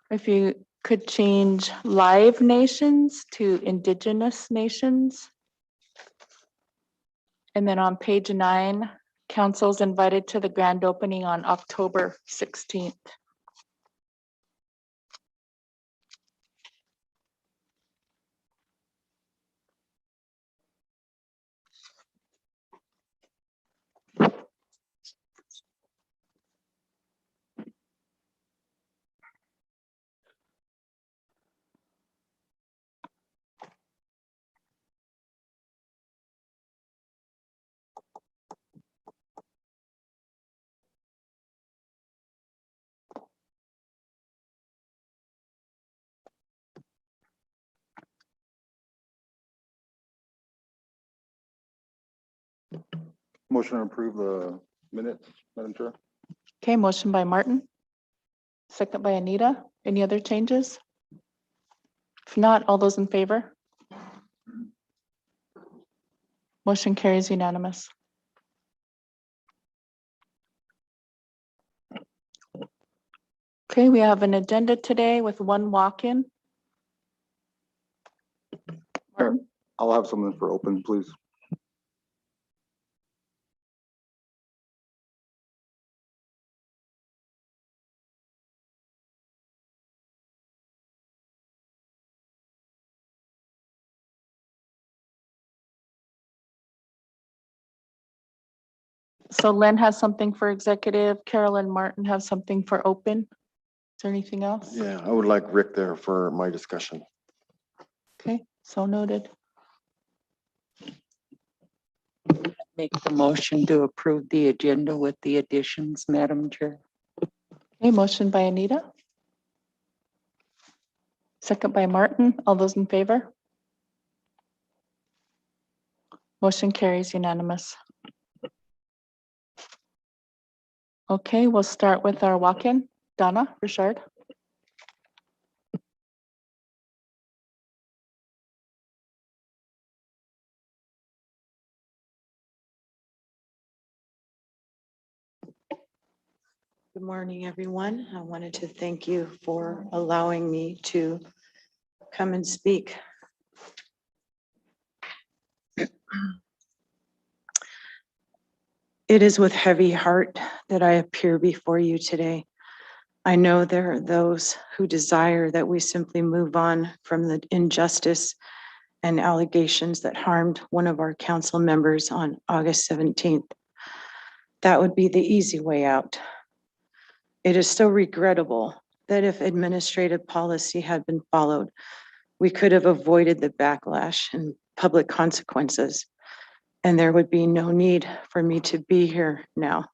If you could change live nations to indigenous nations. And then on page 9, council's invited to the grand opening on October 16th. Motion to approve the minutes, Madam Chair. Okay, motion by Martin. Second by Anita. Any other changes? If not, all those in favor? Motion carries unanimous. Okay, we have an agenda today with one walk-in. Martin? I'll have something for open, please. So Len has something for executive, Carol and Martin have something for open. Is there anything else? Yeah, I would like Rick there for my discussion. Okay, so noted. Make the motion to approve the agenda with the additions, Madam Chair. Okay, motion by Anita. Second by Martin. All those in favor? Motion carries unanimous. Okay, we'll start with our walk-in. Donna Richard. Good morning, everyone. I wanted to thank you for allowing me to come and speak. It is with heavy heart that I appear before you today. I know there are those who desire that we simply move on from the injustice and allegations that harmed one of our council members on August 17th. That would be the easy way out. It is so regrettable that if administrative policy had been followed, we could have avoided the backlash and public consequences, and there would be no need for me to be here now.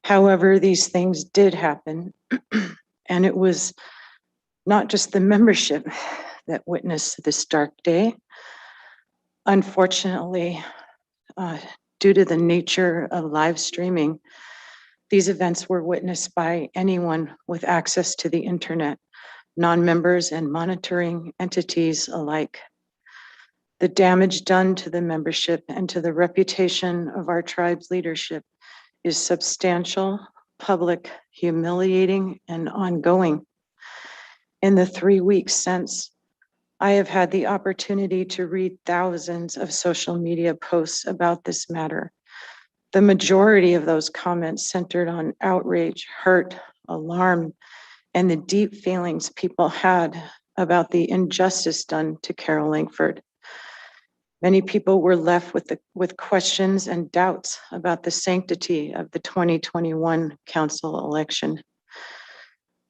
However, these things did happen, and it was not just the membership that witnessed this dark day. Unfortunately, due to the nature of live streaming, these events were witnessed by anyone with access to the internet, non-members and monitoring entities alike. The damage done to the membership and to the reputation of our tribe's leadership is substantial, public, humiliating, and ongoing. In the 3 weeks since, I have had the opportunity to read thousands of social media posts about this matter. The majority of those comments centered on outrage, hurt, alarm, and the deep feelings people had about the injustice done to Carol Langford. Many people were left with questions and doubts about the sanctity of the 2021 council election,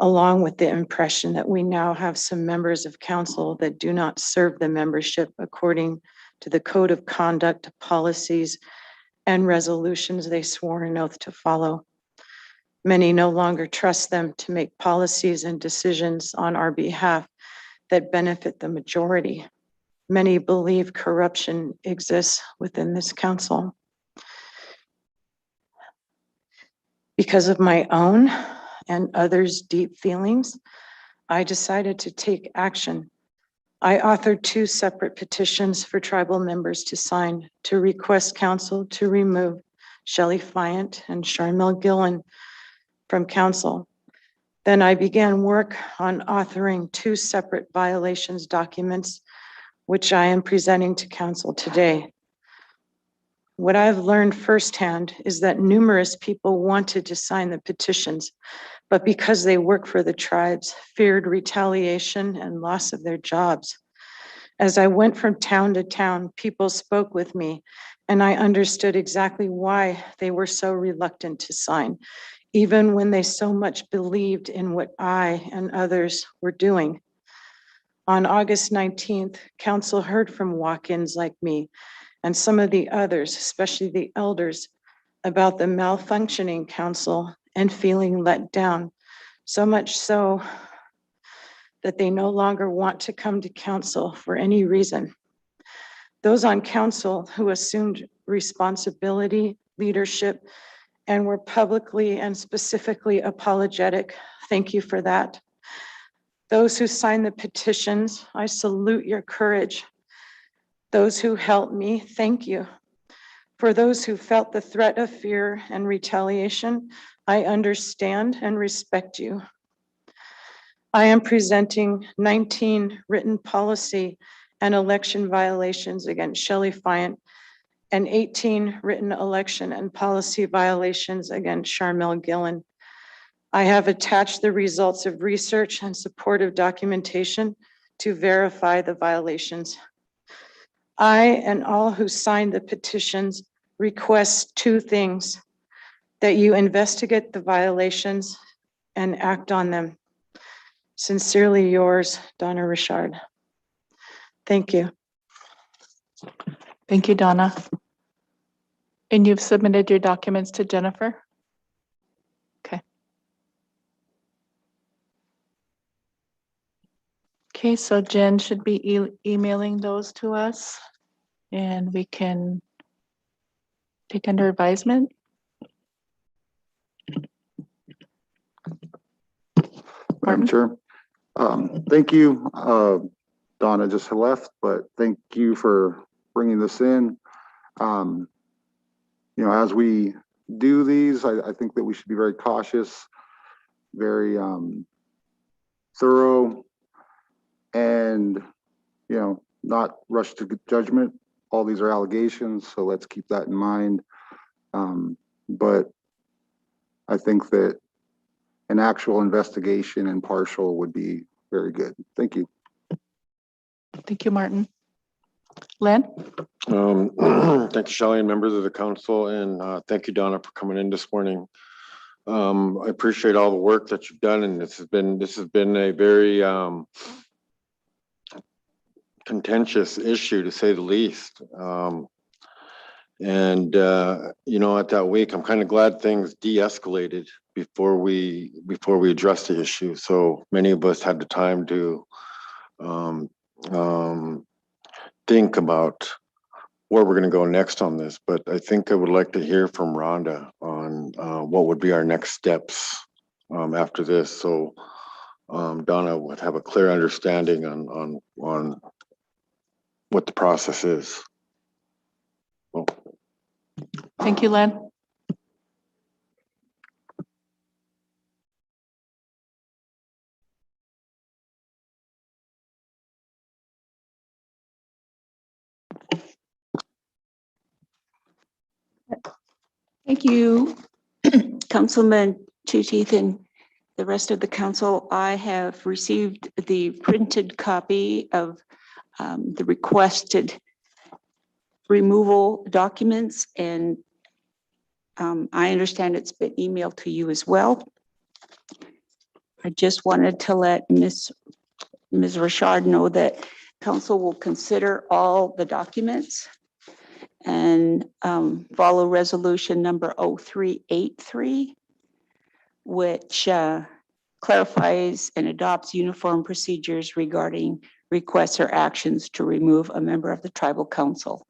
along with the impression that we now have some members of council that do not serve the membership according to the code of conduct, policies, and resolutions they swore an oath to follow. Many no longer trust them to make policies and decisions on our behalf that benefit the majority. Many believe corruption exists within this council. Because of my own and others' deep feelings, I decided to take action. I authored 2 separate petitions for tribal members to sign to request council to remove Shelley Fyant and Charmel Gillen from council. Then I began work on authoring 2 separate violations documents, which I am presenting to council today. What I've learned firsthand is that numerous people wanted to sign the petitions, but because they work for the tribes, feared retaliation and loss of their jobs. As I went from town to town, people spoke with me, and I understood exactly why they were so reluctant to sign, even when they so much believed in what I and others were doing. On August 19th, council heard from walk-ins like me and some of the others, especially the elders, about the malfunctioning council and feeling let down, so much so that they no longer want to come to council for any reason. Those on council who assumed responsibility, leadership, and were publicly and specifically apologetic, thank you for that. Those who signed the petitions, I salute your courage. Those who helped me, thank you. For those who felt the threat of fear and retaliation, I understand and respect you. I am presenting 19 written policy and election violations against Shelley Fyant and 18 written election and policy violations against Charmel Gillen. I have attached the results of research and supportive documentation to verify the violations. I and all who signed the petitions request 2 things: that you investigate the violations and act on them. Sincerely yours, Donna Richard. Thank you. Thank you, Donna. And you've submitted your documents to Jennifer? Okay. Okay, so Jen should be emailing those to us and we can take under advisement. Madam Martin? Chair. Thank you. Donna just left, but thank you for bringing this in. As we do these, I think that we should be very cautious, very thorough, and, not rush to judgment. All these are allegations, so let's keep that in mind. But I think that an actual investigation and partial would be very good. Thank you. Thank you, Martin. Len? Thank you, Shelley, and members of the council, and thank you, Donna, for coming in this morning. I appreciate all the work that you've done, and this has been a very contentious issue, to say the least. At that week, I'm kind of glad things de-escalated before we addressed the issue. So many of us had the time to think about where we're going to go next on this. But I think I would like to hear from Rhonda on what would be our next steps after this. So Donna would have a clear understanding on what the process is. Well, Thank you, Len. Thank you, Councilman Tootieth and the rest of the council. I have received the printed copy of the requested removal documents, and I understand it's been emailed to you as well. I just wanted to let Ms. Richard know that council will consider all the documents and follow resolution number 0383, which clarifies and adopts uniform procedures regarding requests or actions to remove a member of the tribal council.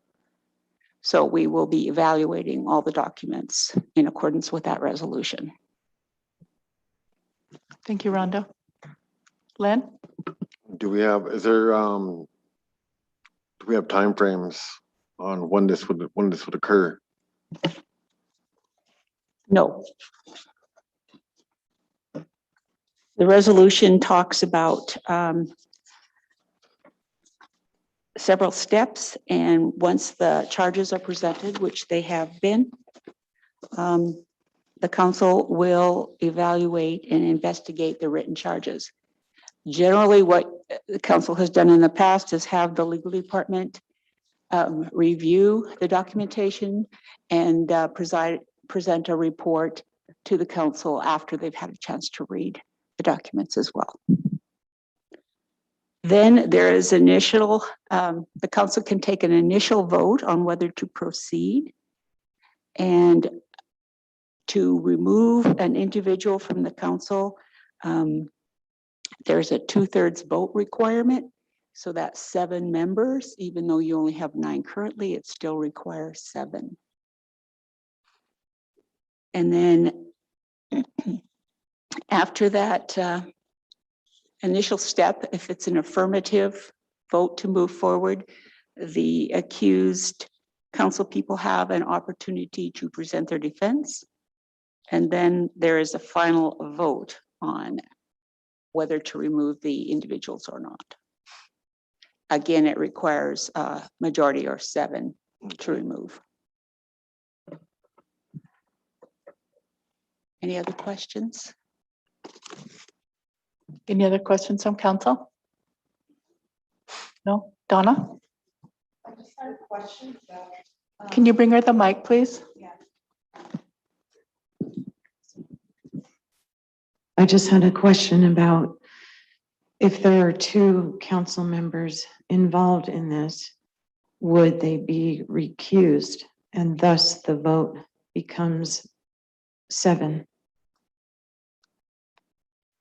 So we will be evaluating all the documents in accordance with that resolution. Thank you, Rhonda. Len? do we have timeframes on when this would occur? No. The resolution talks about several steps, and once the charges are presented, which they have been, the council will evaluate and investigate the written charges. Generally, what the council has done in the past is have the legal department review the documentation and present a report to the council after they've had a chance to read the documents as well. Then there is initial, the council can take an initial vote on whether to proceed and to remove an individual from the council. There's a 2/3 vote requirement. So that's 7 members, even though you only have 9 currently, it still requires 7. And then after that initial step, if it's an affirmative vote to move forward, the accused council people have an opportunity to present their defense. And then there is a final vote on whether to remove the individuals or not. Again, it requires a majority or 7 to remove. Any other questions? Any other questions from council? No? Donna? I just had a question about. Can you bring her the mic, please? I just had a question about if there are 2 council members involved in this, would they be recused? And thus the vote becomes 7.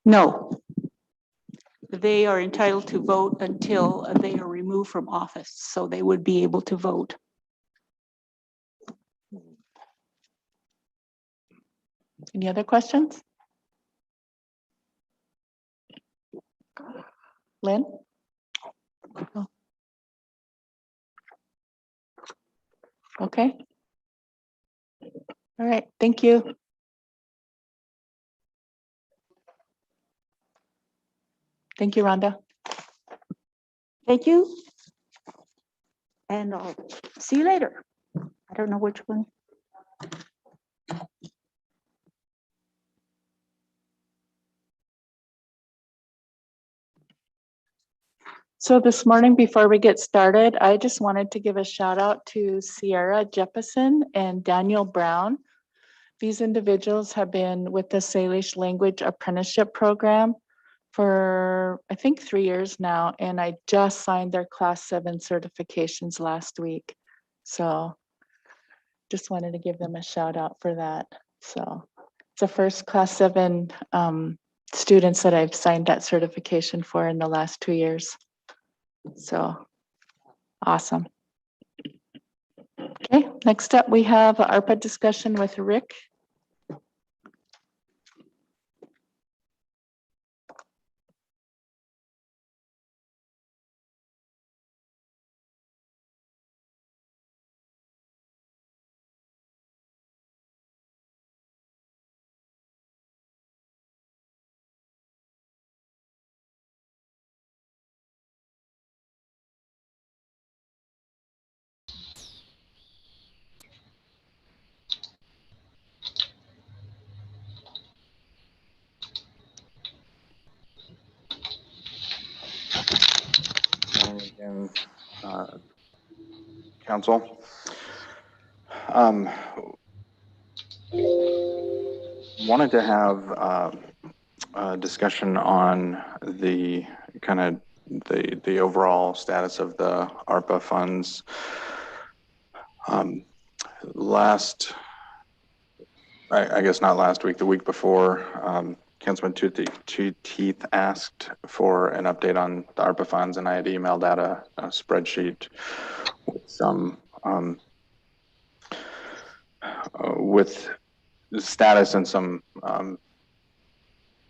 No. They are entitled to vote until they are removed from office, so they would be able to vote. Any other questions? Lynn? Oh. Okay. All right, thank you. Thank you, Rhonda. Thank you. And I'll see you later. I don't know which one. So this morning, before we get started, I just wanted to give a shout out to Sierra Jefferson and Daniel Brown. These individuals have been with the Salish Language Apprenticeship Program for, I think, 3 years now, and I just signed their Class 7 certifications last week. So just wanted to give them a shout out for that. So it's the first Class 7 students that I've signed that certification for in the last 2 years. So awesome. Okay, next up we have ARPA discussion with Rick. Morning again, council. Wanted to have a discussion on the kind of the overall status of the ARPA funds. I guess not last week, the week before, Councilman Two Teeth asked for an update on the ARPA funds, and I had emailed out a spreadsheet with some with status and some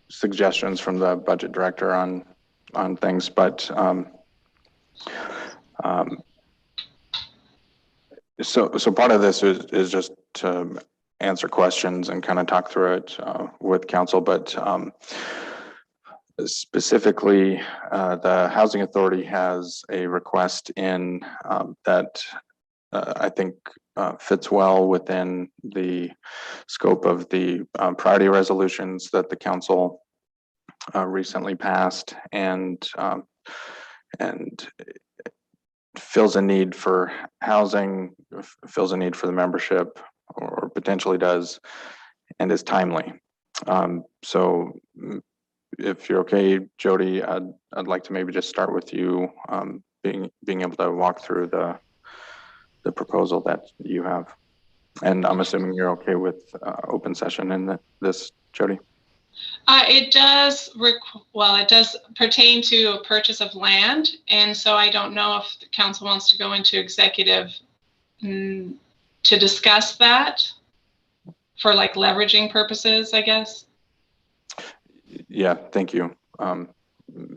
suggestions from the budget director on things, but so part of this is just to answer questions and kind of talk through it with council, but Specifically, the Housing Authority has a request in that I think fits well within the scope of the priority resolutions that the council recently passed, and fills a need for housing, fills a need for the membership, or potentially does, and is timely. So if you're okay, Jody, I'd like to maybe just start with you, being able to walk through the proposal that you have. And I'm assuming you're okay with open session in this, Jody? It does, it does pertain to a purchase of land. And so I don't know if the council wants to go into executive to discuss that for like leveraging purposes, I guess. Yeah, thank you.